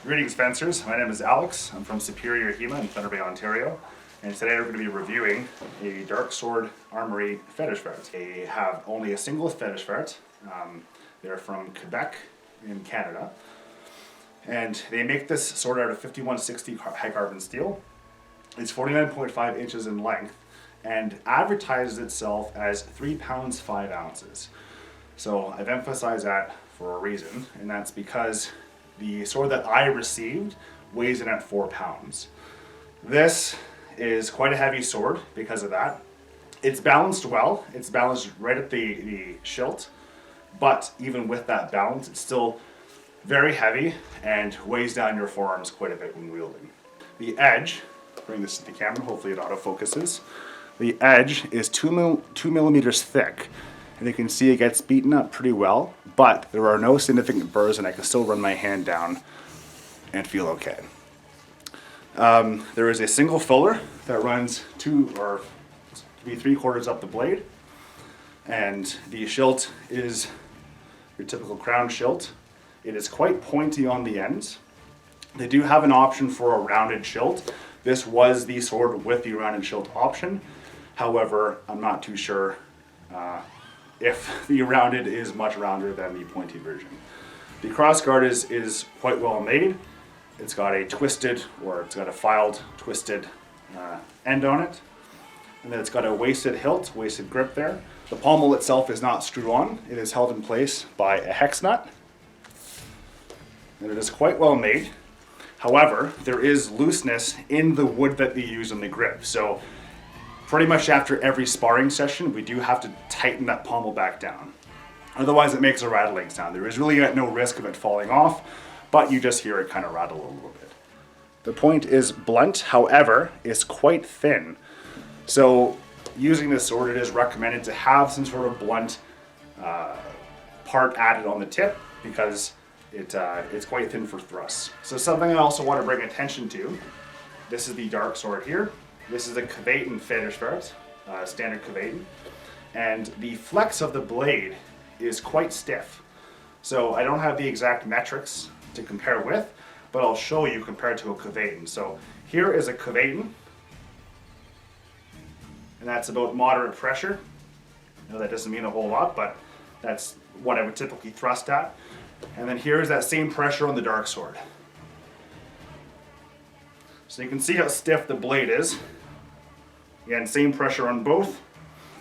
Greetings fencers, my name is Alex. I'm from Superior HEMA in Thunder Bay, Ontario. And today we're going to be reviewing a Darksword Armory fetish ferret. They have only a single fetish ferret. They're from Quebec in Canada. And they make this sword out of 5160 high carbon steel. It's 49.5 inches in length and advertises itself as 3 pounds 5 ounces. So I've emphasized that for a reason, and that's because the sword that I received weighs in at 4 pounds. This is quite a heavy sword because of that. It's balanced well. It's balanced right at the hilt, but even with that balance, it's still very heavy and weighs down your forearms quite a bit when wielding. The edge, bring this to the camera, hopefully it autofocuses. The edge is 2 millimeters thick, and you can see it gets beaten up pretty well, but there are no significant burrs and I can still run my hand down and feel okay. There is a single filler that runs 2 or 3/4 up the blade, and the hilt is your typical crown hilt. It is quite pointy on the ends. They do have an option for a rounded hilt. This was the sword with the rounded hilt option. However, I'm not too sure if the rounded is much rounder than the pointy version. The crossguard is quite well made. It's got a twisted, or it's got a filed, twisted end on it. And then it's got a wasted hilt, wasted grip there. The pommel itself is not screw on. It is held in place by a hex nut. And it is quite well made. However, there is looseness in the wood that they use on the grip. So pretty much after every sparring session, we do have to tighten that pommel back down. Otherwise, it makes a rattling sound. There is really no risk of it falling off, but you just hear it kind of rattle a little bit. The point is blunt, however, it's quite thin. So using this sword, it is recommended to have some sort of blunt part added on the tip because it's quite thin for thrusts. So something I also want to bring attention to, this is the Darksword here. This is a Cavatin fetish ferret, standard Cavatin, and the flex of the blade is quite stiff. So I don't have the exact metrics to compare with, but I'll show you compared to a Cavatin. So here is a Cavatin, and that's about moderate pressure. I know that doesn't mean a whole lot, but that's what I would typically thrust at. And then here is that same pressure on the Darksword. So you can see how stiff the blade is. Again, same pressure on both.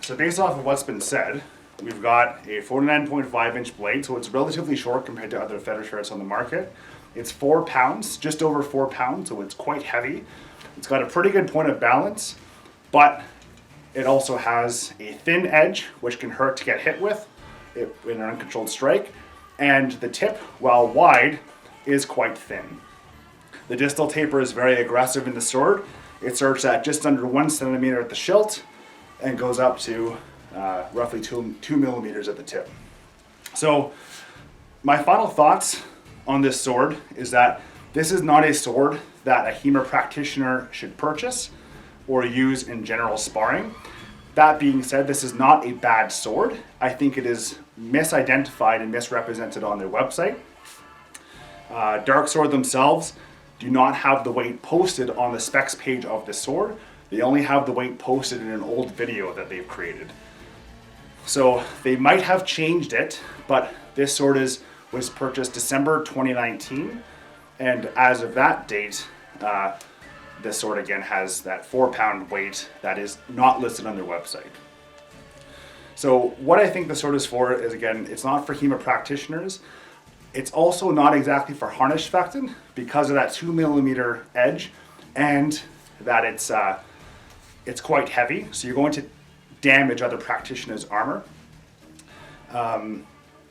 So based off of what's been said, we've got a 49.5 inch blade, so it's relatively short compared to other fetish ferrets on the market. It's 4 pounds, just over 4 pounds, so it's quite heavy. It's got a pretty good point of balance, but it also has a thin edge, which can hurt to get hit with in an uncontrolled strike. And the tip, while wide, is quite thin. The distal taper is very aggressive in the sword. It starts at just under 1 centimeter at the hilt and goes up to roughly 2 millimeters at the tip. So my final thoughts on this sword is that this is not a sword that a HEMA practitioner should purchase or use in general sparring. That being said, this is not a bad sword. I think it is misidentified and misrepresented on their website. Darksword themselves do not have the weight posted on the specs page of the sword. They only have the weight posted in an old video that they've created. So they might have changed it, but this sword was purchased December 2019, and as of that date, this sword again has that 4 pound weight that is not listed on their website. So what I think the sword is for is, again, it's not for HEMA practitioners. It's also not exactly for harness fecting because of that 2 millimeter edge and that it's quite heavy. So you're going to damage other practitioners' armor.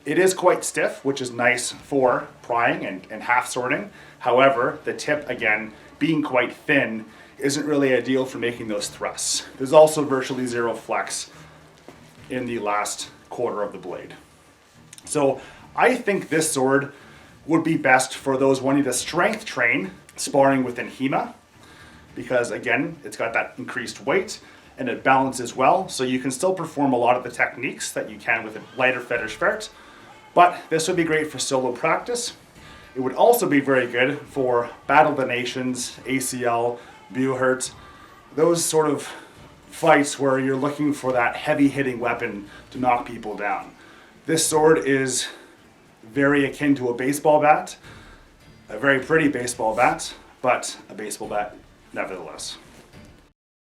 It is quite stiff, which is nice for prying and half sorting. However, the tip, again, being quite thin, isn't really ideal for making those thrusts. There's also virtually zero flex in the last quarter of the blade. So I think this sword would be best for those wanting to strength train sparring within HEMA, because again, it's got that increased weight and it balances well, so you can still perform a lot of the techniques that you can with a lighter fetish ferret. But this would be great for solo practice. It would also be very good for Battle of the Nations, ACL, Buhurt, those sort of fights where you're looking for that heavy hitting weapon to knock people down. This sword is very akin to a baseball bat, a very pretty baseball bat, but a baseball bat nevertheless.